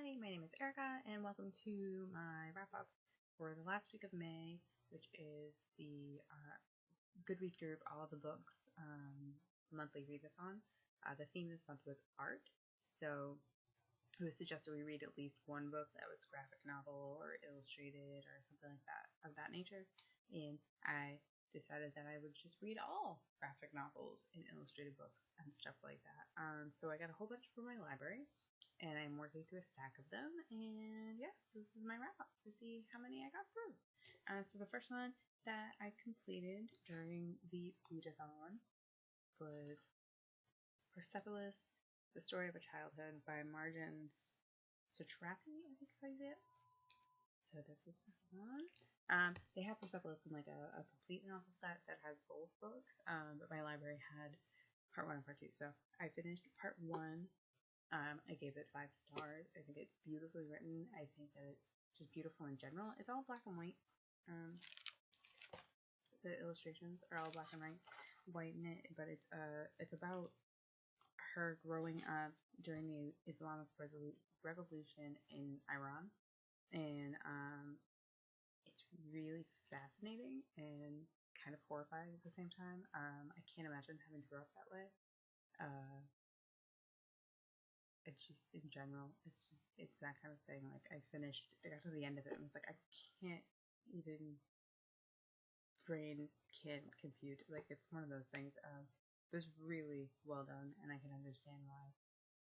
Hi, my name is Erica, and welcome to my wrap-up for the last week of May, which is the Goodreads group All the Books monthly readathon. The theme this month was art, so it was suggested we read at least one book that was graphic novel or illustrated or something like that, of that nature, and I decided that I would just read all graphic novels and illustrated books and stuff like that. So I got a whole bunch from my library, and I'm working through a stack of them, and yeah, so this is my wrap-up to see how many I got through. So the first one that I completed during the readathon was Persepolis, The Story of a Childhood by Marjane Satrapi, I think is how you say it. So this is that one. They have Persepolis in like a complete novel set that has both books, but my library had part 1 and part 2, so I finished part 1. I gave it 5 stars. I think it's beautifully written. I think that it's just beautiful in general. It's all black and white. The illustrations are all black and white in it, but it's about her growing up during the Islamic Revolution in Iran, and it's really fascinating and kind of horrifying at the same time. I can't imagine having to grow up that way. It's just in general, it's that kind of thing. Like I got to the end of it and was like, I can't even, brain can't compute. Like it's one of those things. It was really well done, and I can understand why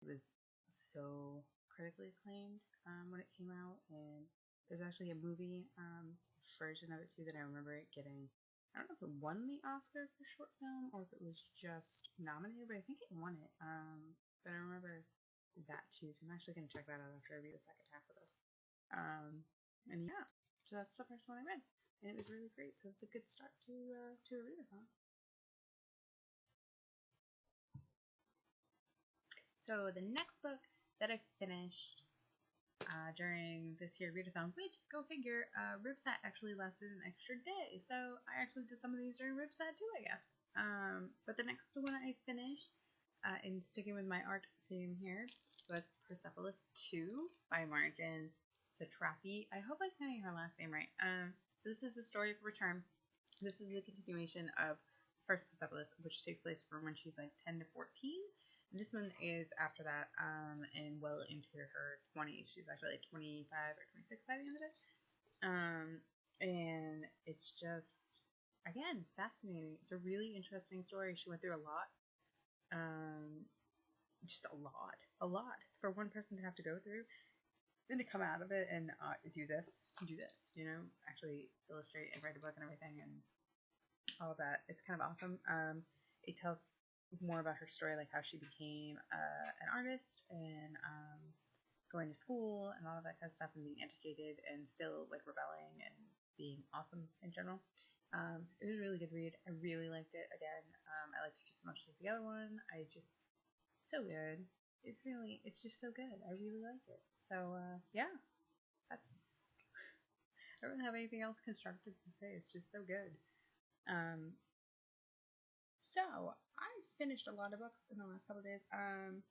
it was so critically acclaimed when it came out. And there's actually a movie version of it too that I remember it getting. I don't know if it won the Oscar for short film or if it was just nominated, but I think it won it. But I remember that too, so I'm actually going to check that out after I read the second half of this. And yeah, so that's the first one I read, and it was really great. So it's a good start to a readathon. So the next book that I finished during this year readathon, which, go figure, RibSat actually lasted an extra day, so I actually did some of these during RibSat too, I guess. But the next one I finished, and sticking with my art theme here, was Persepolis 2 by Marjane Satrapi. I hope I'm saying her last name right. So this is the story of return. This is the continuation of first Persepolis, which takes place from when she's like 10 to 14. And this one is after that, and well into her 20s. She's actually like 25 or 26 by the end of it. And it's just, again, fascinating. It's a really interesting story. She went through a lot. Just a lot for one person to have to go through, and to come out of it and do this, actually illustrate and write a book and everything and all of that. It's kind of awesome. It tells more about her story, like how she became an artist and going to school and all of that kind of stuff, and being educated and still like rebelling and being awesome in general. It was a really good read. I really liked it. Again, I liked it just as much as the other one. So good. It's just so good. I really like it. So, yeah, I don't really have anything else constructive to say. It's just so good. So, I finished a lot of books in the last couple of days, and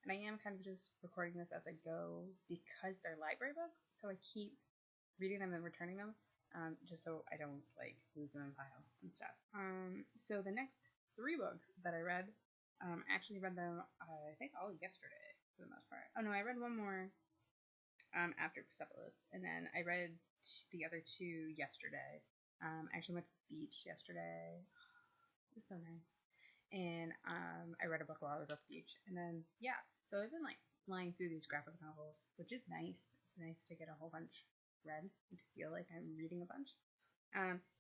I am kind of just recording this as I go because they're library books, so I keep reading them and returning them, just so I don't, like, lose them in files and stuff. So the next 3 books that I read, I actually read them, I think, all yesterday, for the most part. Oh, no, I read one more after Persepolis, and then I read the other 2 yesterday. I actually went to the beach yesterday. It was so nice. And I read a book while I was at the beach. And then, yeah, so I've been, like, flying through these graphic novels, which is nice. It's nice to get a whole bunch read and to feel like I'm reading a bunch.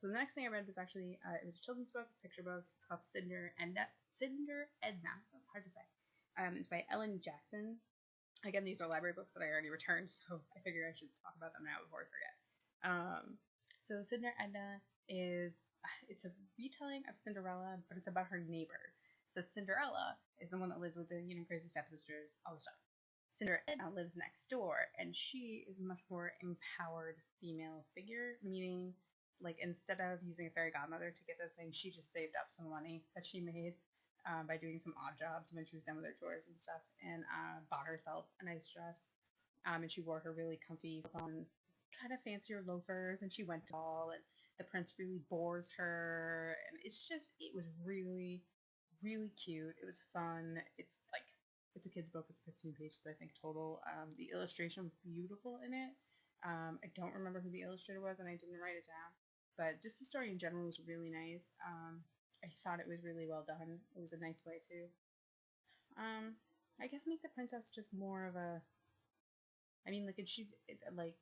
So the next thing I read was actually, it was a children's book, it's a picture book. It's called Sydnor Enda. That's hard to say. It's by Ellen Jackson. Again, these are library books that I already returned, so I figure I should talk about them now before I forget. So Sydnor Enda it's a retelling of Cinderella, but it's about her neighbor. So Cinderella is the one that lived with the crazy stepsisters, all the stuff. Sydnor Enda lives next door, and she is a much more empowered female figure, meaning, like, instead of using a fairy godmother to get the thing, she just saved up some money that she made by doing some odd jobs when she was done with her chores and stuff, and bought herself a nice dress And she wore her really comfy, fun, kind of fancier loafers, and she went to ball, and the prince really bores her, and it was really, really cute. It was fun. It's a kid's book. It's 15 pages, I think, total. The illustration was beautiful in it. I don't remember who the illustrator was, and I didn't write it down. But just the story in general was really nice. I thought it was really well done. It was a nice way to, I guess, make the princess just more of a. I mean, like,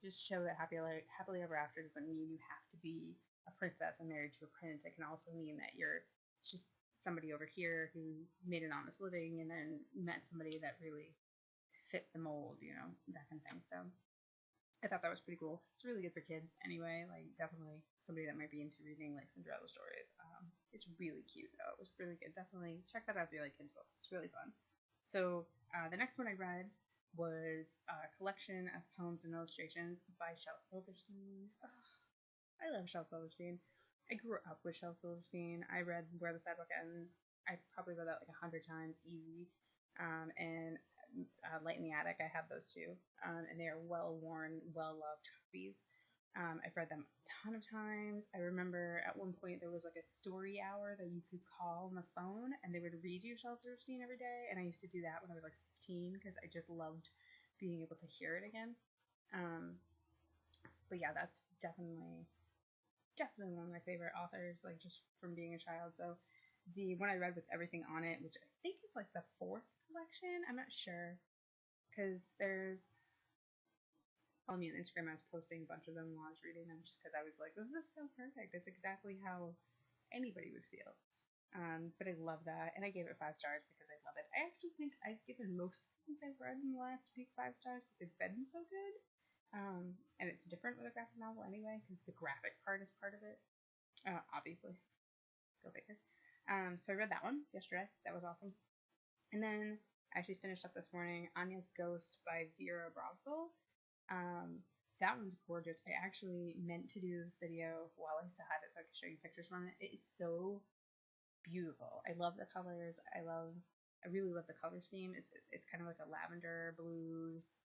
just show that happily ever after doesn't mean you have to be a princess and married to a prince. It can also mean that you're just somebody over here who made an honest living and then met somebody that really fit the mold, that kind of thing. So I thought that was pretty cool. It's really good for kids anyway. Like, definitely somebody that might be into reading like Cinderella stories. It's really cute though. It was really good. Definitely check that out if you like kids books. It's really fun. So the next one I read was a collection of poems and illustrations by Shel Silverstein. Oh, I love Shel Silverstein. I grew up with Shel Silverstein. I read Where the Sidewalk Ends. I probably read that like 100 times, easy. And Light in the Attic, I have those too. And they are well-worn, well-loved copies. I've read them a ton of times. I remember at one point there was like a story hour that you could call on the phone and they would read you Shel Silverstein every day. And I used to do that when I was like 15 because I just loved being able to hear it again. But yeah, that's definitely one of my favorite authors, like just from being a child. So the one I read was Everything on It, which I think is like the 4th collection. I'm not sure because there's follow me on Instagram. I was posting a bunch of them while I was reading them just because I was like, this is so perfect. It's exactly how anybody would feel. But I love that, and I gave it 5 stars because I love it. I actually think I've given most things I've read in the last week 5 stars because they've been so good. And it's different with a graphic novel anyway because the graphic part is part of it. Obviously, go figure. So I read that one yesterday. That was awesome. And then I actually finished up this morning Anya's Ghost by Vera Brogzol. That one's gorgeous. I actually meant to do this video while I still had it so I could show you pictures from it. It is so beautiful. I love the colors. I really love the color scheme. It's kind of like a lavender, blues,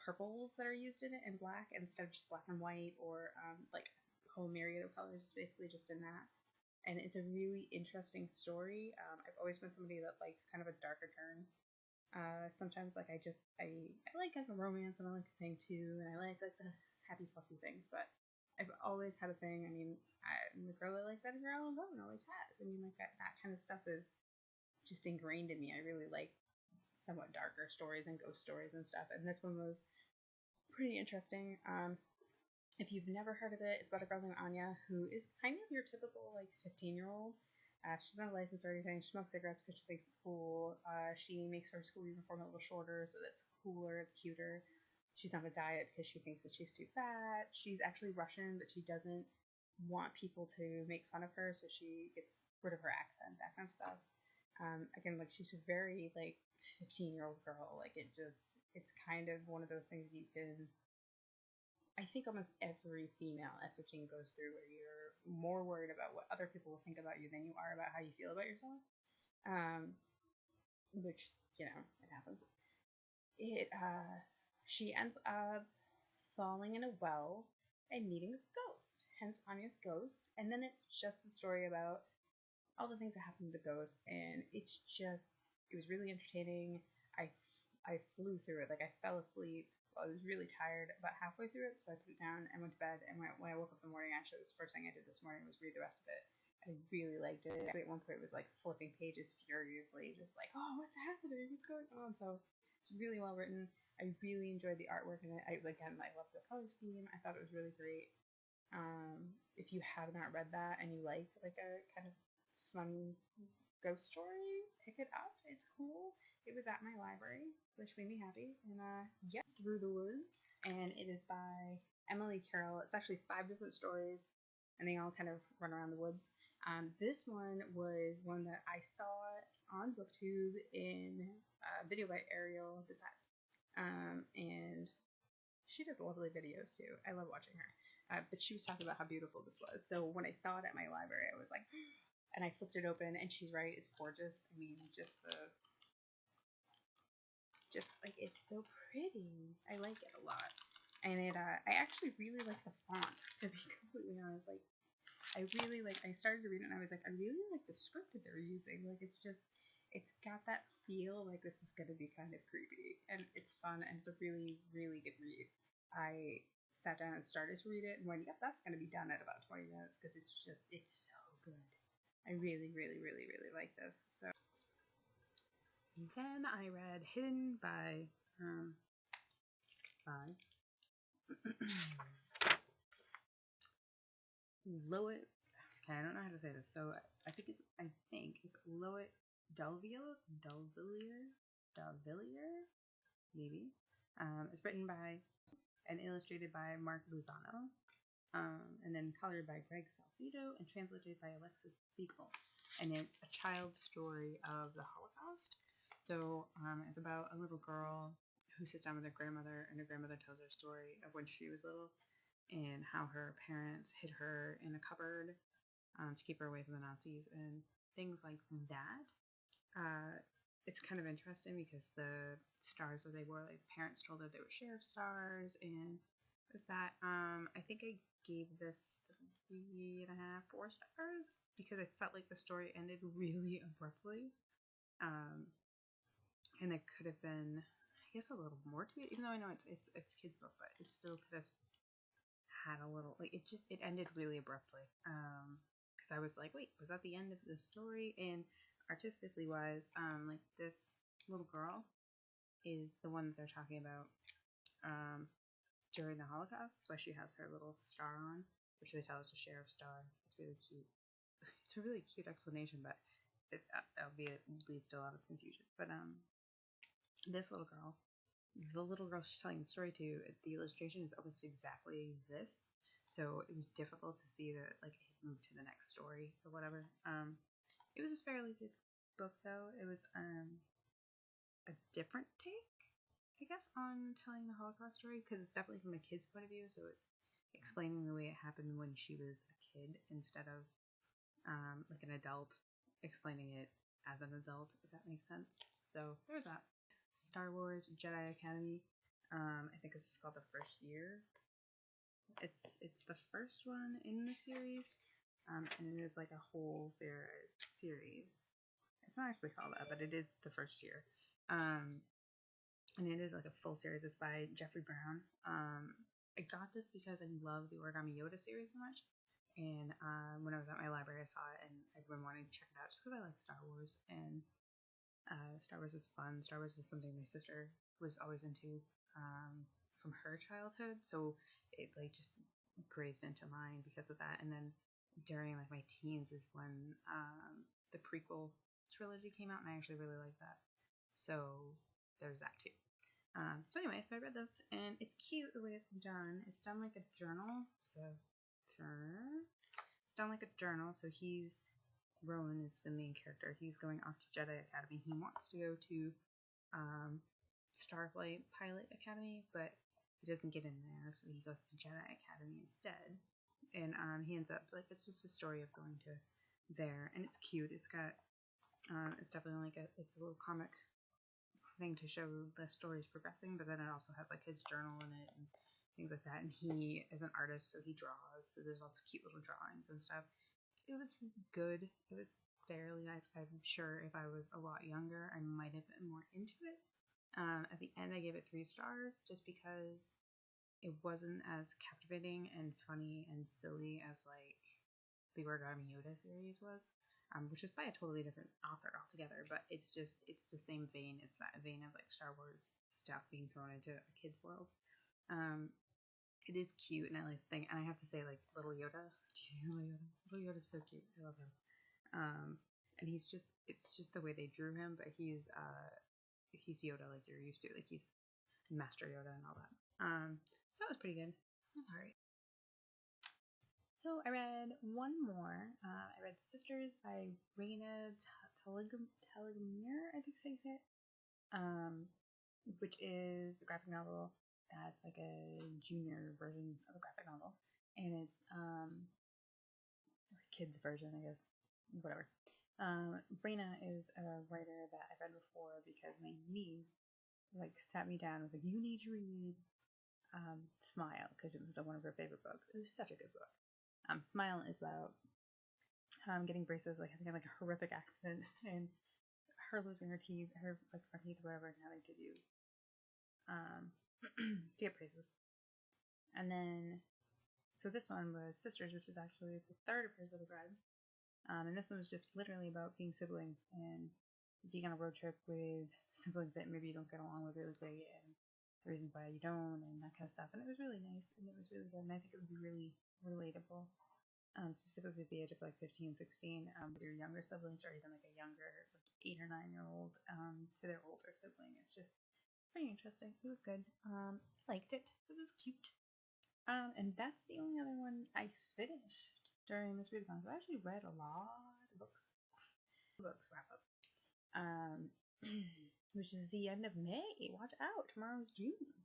purples that are used in it, and black instead of just black and white or like a whole myriad of colors. It's basically just in that. And it's a really interesting story. I've always been somebody that likes kind of a darker turn. Sometimes like I like a romance and I like a thing too, and I like the happy fluffy things, but I've always had a thing. I mean, I'm the girl that likes Edgar Allan Poe and always has. I mean, like that kind of stuff is just ingrained in me. I really like somewhat darker stories and ghost stories and stuff, and this one was pretty interesting. If you've never heard of it, it's about a girl named Anya who is kind of your typical like 15-year-old. She's not a license or anything. She smokes cigarettes because she thinks it's cool. She makes her school uniform a little shorter so that it's cooler, it's cuter. She's on a diet because she thinks that she's too fat. She's actually Russian, but she doesn't want people to make fun of her, so she gets rid of her accent, that kind of stuff. Again, like she's a very like 15-year-old girl. Like it's kind of one of those things you can. I think almost every female at 15 goes through where you're more worried about what other people will think about you than you are about how you feel about yourself. Which, it happens. She ends up falling in a well and meeting a ghost, hence Anya's Ghost. And then it's just the story about all the things that happen to the ghost, and it was really entertaining. I flew through it. Like, I fell asleep. I was really tired about halfway through it, so I put it down and went to bed. And when I woke up in the morning, actually, it was the first thing I did this morning was read the rest of it. I really liked it. At one point, it was like flipping pages furiously, just like, oh, what's happening? What's going on? So it's really well written. I really enjoyed the artwork in it. I love the color scheme. I thought it was really great. If you have not read that and you like a kind of fun ghost story, pick it up. It's cool. It was at my library, which made me happy. And Through the Woods, and it is by Emily Carroll. It's actually 5 different stories, and they all kind of run around the woods. This one was one that I saw on BookTube in a video by Ariel Bissett. And she does lovely videos too. I love watching her. But she was talking about how beautiful this was. So when I saw it at my library, I was like, and I flipped it open, and she's right, it's gorgeous. I mean, just the just like it's so pretty. I like it a lot, and I actually really like the font. To be completely honest, like I really like. I started to read it and I was like, I really like the script that they're using. Like it's just, it's got that feel like this is gonna be kind of creepy, and it's fun, and it's a really really good read. I sat down and started to read it and went, yep, that's gonna be done at about 20 minutes because it's so good. I really really really really like this. So then I read Hidden by Loet. Okay, I don't know how to say this. So I think it's Loet Delvillier, maybe. It's written by and illustrated by Mark Lozano, and then colored by Greg Salcido and translated by Alexis Siegel. And it's a child's story of the Holocaust. So it's about a little girl who sits down with her grandmother, and her grandmother tells her story of when she was little and how her parents hid her in a cupboard to keep her away from the Nazis and things like that. It's kind of interesting because the stars that they wore, like parents told her they were sheriff stars, and it was that. I think I gave this 3.5, 4 stars because I felt like the story ended really abruptly, and there could have been, I guess, a little more to it. Even though I know it's kids book, but it still could have had a little, like it ended really abruptly. Because I was like, wait, was that the end of the story? And artistically wise, like this little girl is the one that they're talking about during the Holocaust. That's why she has her little star on, which they tell is a sheriff star. It's really cute. It's a really cute explanation, but it leads to a lot of confusion. But this little girl, the little girl she's telling the story to, the illustration is almost exactly this. So it was difficult to see that like it moved to the next story or whatever. It was a fairly good book though. It was a different take, I guess, on telling the Holocaust story because it's definitely from a kid's point of view. So it's explaining the way it happened when she was a kid instead of like an adult explaining it as an adult, if that makes sense. So there's that. Star Wars Jedi Academy. I think this is called The First Year. It's the first one in the series, and it is like a whole series. It's not actually called that, but it is The First Year. And it is like a full series. It's by Jeffrey Brown. I got this because I love the Origami Yoda series so much, and when I was at my library, I saw it, and I've been wanting to check it out just because I like Star Wars, and Star Wars is fun. Star Wars is something my sister was always into from her childhood, so it like just grazed into mine because of that. And then during like my teens is when the prequel trilogy came out, and I actually really like that. So there's that too. So anyway, so I read this, and it's cute the way it's done. It's done like a journal, so it's done like a journal. So Rowan is the main character. He's going off to Jedi Academy. He wants to go to Starflight Pilot Academy, but he doesn't get in there, so he goes to Jedi Academy instead. And he ends up like it's just a story of going to there, and it's cute. It's got it's definitely like it's a little comic thing to show the story's progressing, but then it also has like his journal in it and things like that. And he is an artist, so he draws. So there's lots of cute little drawings and stuff. It was good. It was fairly nice. I'm sure if I was a lot younger, I might have been more into it. At the end, I gave it 3 stars just because it wasn't as captivating and funny and silly as like the Origami Yoda series was, which is by a totally different author altogether. But it's the same vein. It's that vein of like Star Wars stuff being thrown into a kid's world. It is cute, and I like the thing. And I have to say, like Little Yoda. Do you see Little Yoda? Little Yoda's so cute. I love him. And it's just the way they drew him, but he's Yoda like you're used to. Like he's Master Yoda and all that. So that was pretty good. I'm sorry. So I read one more. I read Sisters by Raina Telgemeier, I think so you say it. Which is a graphic novel that's like a junior version of a graphic novel, and it's kids version, I guess. Whatever. Raina is a writer that I've read before because my niece like sat me down and was like, you need to read Smile, because it was one of her favorite books. It was such a good book. Smile is about getting braces, like having like a horrific accident, and her losing her teeth, her like front teeth, or whatever, and how they give you to get braces. And then, so this one was Sisters, which is actually the third of hers that I've read. And this one was just literally about being siblings and being on a road trip with siblings that maybe you don't get along with really great, and the reasons why you don't, and that kind of stuff. And it was really nice, and it was really good, and I think it would be really relatable, specifically at the age of like 15, 16, with your younger siblings, or even like a younger, like 8 or 9-year-old, to their older sibling. It's just pretty interesting. It was good. I liked it. It was cute. And that's the only other one I finished during this readathon. So I actually read a lot of books. Books wrap up. Which is the end of May. Watch out. Tomorrow's June.